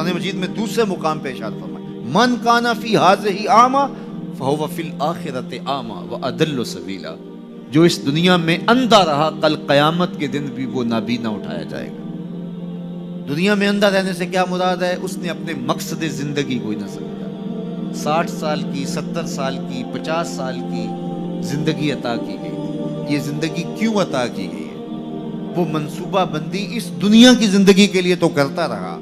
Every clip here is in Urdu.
قرآن مجید میں دوسرے مقام پہ ارشاد فرمایا من کانا فی ہذہ اعمی فہو فی الآخرۃ اعمی واضل سبیلا، جو اس دنیا میں اندھا رہا کل قیامت کے دن بھی وہ نابینا اٹھایا جائے گا۔ دنیا میں اندھا رہنے سے کیا مراد ہے؟ اس نے اپنے مقصد زندگی کو ہی نہ سمجھا۔ 60 سال کی، 70 سال کی، 50 سال کی زندگی عطا کی گئی تھی۔ یہ زندگی کیوں عطا کی گئی ہے؟ وہ منصوبہ بندی اس دنیا کی زندگی کے لیے تو کرتا رہا،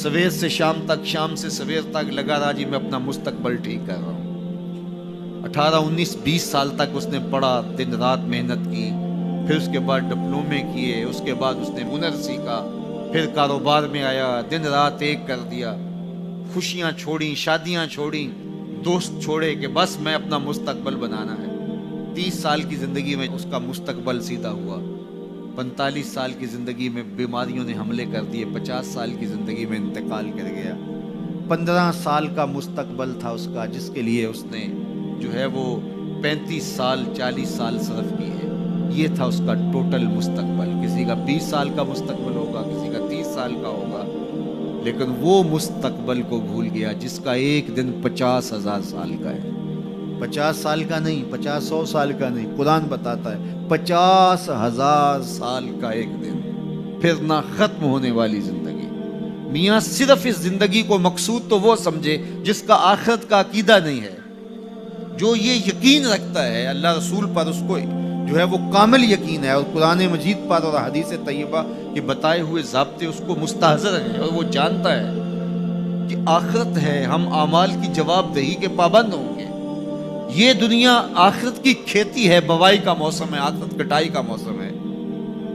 سویر سے شام تک، شام سے سویر تک لگا رہا جی میں اپنا مستقبل ٹھیک کر رہا ہوں۔ 18 19 20 سال تک اس نے پڑھا، دن رات محنت کی، پھر اس کے بعد ڈپلومے کیے، اس کے بعد اس نے ہنر سیکھا، پھر کاروبار میں آیا، دن رات ایک کر دیا، خوشیاں چھوڑیں، شادیاں چھوڑیں، دوست چھوڑے کہ بس میں اپنا مستقبل بنانا ہے۔ 30 سال کی زندگی میں اس کا مستقبل سیدھا ہوا، 45 سال کی زندگی میں بیماریوں نے حملے کر دیے، 50 سال کی زندگی میں انتقال کر گیا۔ 15 سال کا مستقبل تھا اس کا، جس کے لیے اس نے جو ہے وہ 35 سال 40 سال صرف کی ہے۔ یہ تھا اس کا ٹوٹل مستقبل۔ کسی کا 20 سال کا مستقبل ہوگا، کسی کا 30 سال کا ہوگا، لیکن وہ مستقبل کو بھول گیا جس کا ایک دن 50,000 سال کا ہے۔ 50 سال کا نہیں، 50 سال کا نہیں، قرآن بتاتا ہے 50,000 سال کا ایک دن، پھر نہ ختم ہونے والی زندگی۔ میاں صرف اس زندگی کو مقصود تو وہ سمجھے جس کا آخرت کا عقیدہ نہیں ہے، جو یہ یقین رکھتا ہے اللہ رسول پر، اس کو جو ہے وہ کامل یقین ہے، اور قرآن مجید پر اور حدیث طیبہ کے بتائے ہوئے ضابطے اس کو مستحضر ہیں، اور وہ جانتا ہے کہ آخرت ہے، ہم اعمال کی جواب دہی کے پابند ہوں گے۔ یہ دنیا آخرت کی کھیتی ہے، بوائی کا موسم ہے، آخرت کٹائی کا موسم ہے،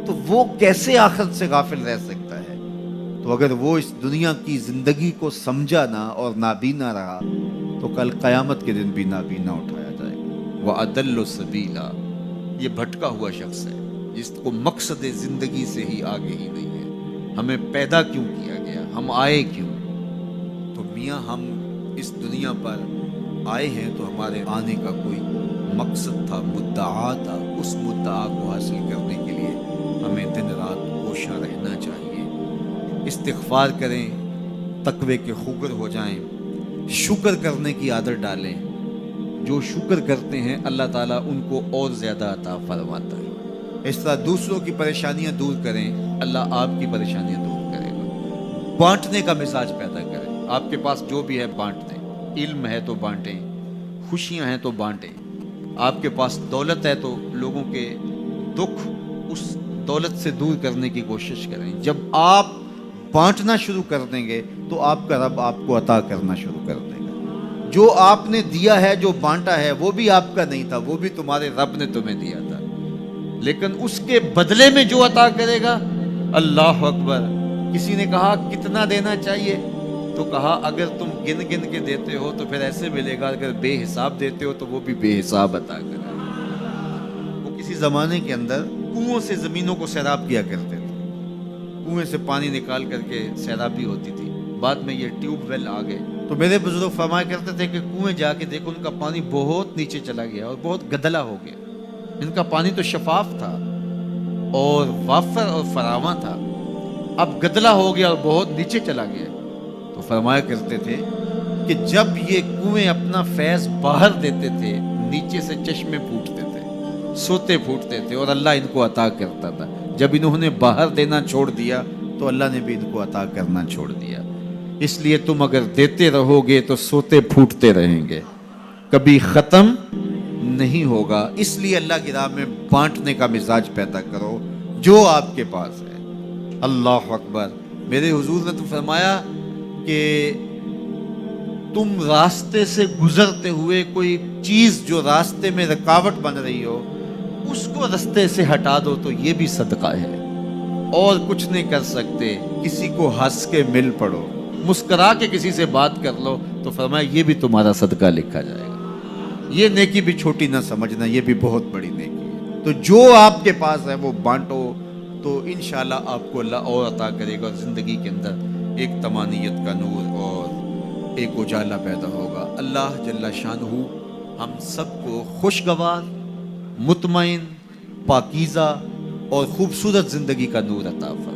تو وہ کیسے آخرت سے غافل رہ سکتا ہے؟ تو اگر وہ اس دنیا کی زندگی کو سمجھا نہ اور نابینا رہا تو کل قیامت کے دن بھی نابینا اٹھایا جائے گا۔ وَأَضَلُّ سَبِيلًا، یہ بھٹکا ہوا شخص ہے جس کو مقصد زندگی سے ہی آگے ہی نہیں ہے۔ ہمیں پیدا کیوں کیا گیا؟ ہم آئے کیوں؟ تو میاں ہم اس دنیا پر آئے ہیں تو ہمارے آنے کا کوئی مقصد تھا، مدعا تھا۔ اس مدعا کو حاصل کرنے کے لیے ہمیں دن رات کوشاں رہنا چاہیے، استغفار کریں، تقوی کے خوگر ہو جائیں، شکر کرنے کی عادت ڈالیں۔ جو شکر کرتے ہیں اللہ تعالیٰ ان کو اور زیادہ عطا فرماتا ہے۔ اس طرح دوسروں کی پریشانیاں دور کریں، اللہ آپ کی پریشانیاں دور کرے گا۔ بانٹنے کا مزاج پیدا کریں، آپ کے پاس جو بھی ہے بانٹ دیں، علم ہے تو بانٹیں، خوشیاں ہیں تو بانٹیں، آپ کے پاس دولت ہے تو لوگوں کے دکھ اس دولت سے دور کرنے کی کوشش کریں۔ جب آپ بانٹنا شروع کر دیں گے تو آپ کا رب آپ کو عطا کرنا شروع کر دے گا۔ جو آپ نے دیا ہے، جو بانٹا ہے، وہ بھی آپ کا نہیں تھا، وہ بھی تمہارے رب نے تمہیں دیا تھا، لیکن اس کے بدلے میں جو عطا کرے گا، اللہ اکبر۔ کسی نے کہا کتنا دینا چاہیے؟ تو کہا اگر تم گن گن کے دیتے ہو تو پھر ایسے ملے گا، اگر بے حساب دیتے ہو تو وہ بھی بے حساب عطا کرے گا۔ وہ کسی زمانے کے اندر کنووں سے زمینوں کو سیراب کیا کرتے تھے، کنویں سے پانی نکال کر کے سیرابی ہوتی تھی۔ بعد میں یہ ٹیوب ویل آ گئے تو میرے بزرگ فرمایا کرتے تھے کہ کنویں جا کے دیکھو، ان کا پانی بہت نیچے چلا گیا اور بہت گدلا ہو گیا۔ ان کا پانی تو شفاف تھا اور وافر اور فراواں تھا، اب گدلا ہو گیا اور بہت نیچے چلا گیا۔ تو فرمایا کرتے تھے کہ جب یہ کنویں اپنا فیض باہر دیتے تھے، نیچے سے چشمے پھوٹتے تھے، سوتے پھوٹتے تھے، اور اللہ ان کو عطا کرتا تھا۔ جب انہوں نے باہر دینا چھوڑ دیا تو اللہ نے بھی ان کو عطا کرنا چھوڑ دیا۔ اس لیے تم اگر دیتے رہو گے تو سوتے پھوٹتے رہیں گے، کبھی ختم نہیں ہوگا۔ اس لیے اللہ کی راہ میں بانٹنے کا مزاج پیدا کرو جو آپ کے پاس ہے۔ اللہ اکبر۔ میرے حضور نے تو فرمایا کہ تم راستے سے گزرتے ہوئے کوئی چیز جو راستے میں رکاوٹ بن رہی ہو، اس کو راستے سے ہٹا دو تو یہ بھی صدقہ ہے۔ اور کچھ نہیں کر سکتے، کسی کو ہنس کے مل پڑو، مسکرا کے کسی سے بات کر لو تو فرمایا یہ بھی تمہارا صدقہ لکھا جائے گا۔ یہ نیکی بھی چھوٹی نہ سمجھنا، یہ بھی بہت بڑی نیکی ہے۔ تو جو آپ کے پاس ہے وہ بانٹو تو انشاءاللہ آپ کو اللہ اور عطا کرے گا، اور زندگی کے اندر ایک تمانیت کا نور اور ایک اجالا پیدا ہوگا۔ اللہ جل شانہ ہم سب کو خوشگوار، مطمئن، پاکیزہ اور خوبصورت زندگی کا نور عطا فرمائے۔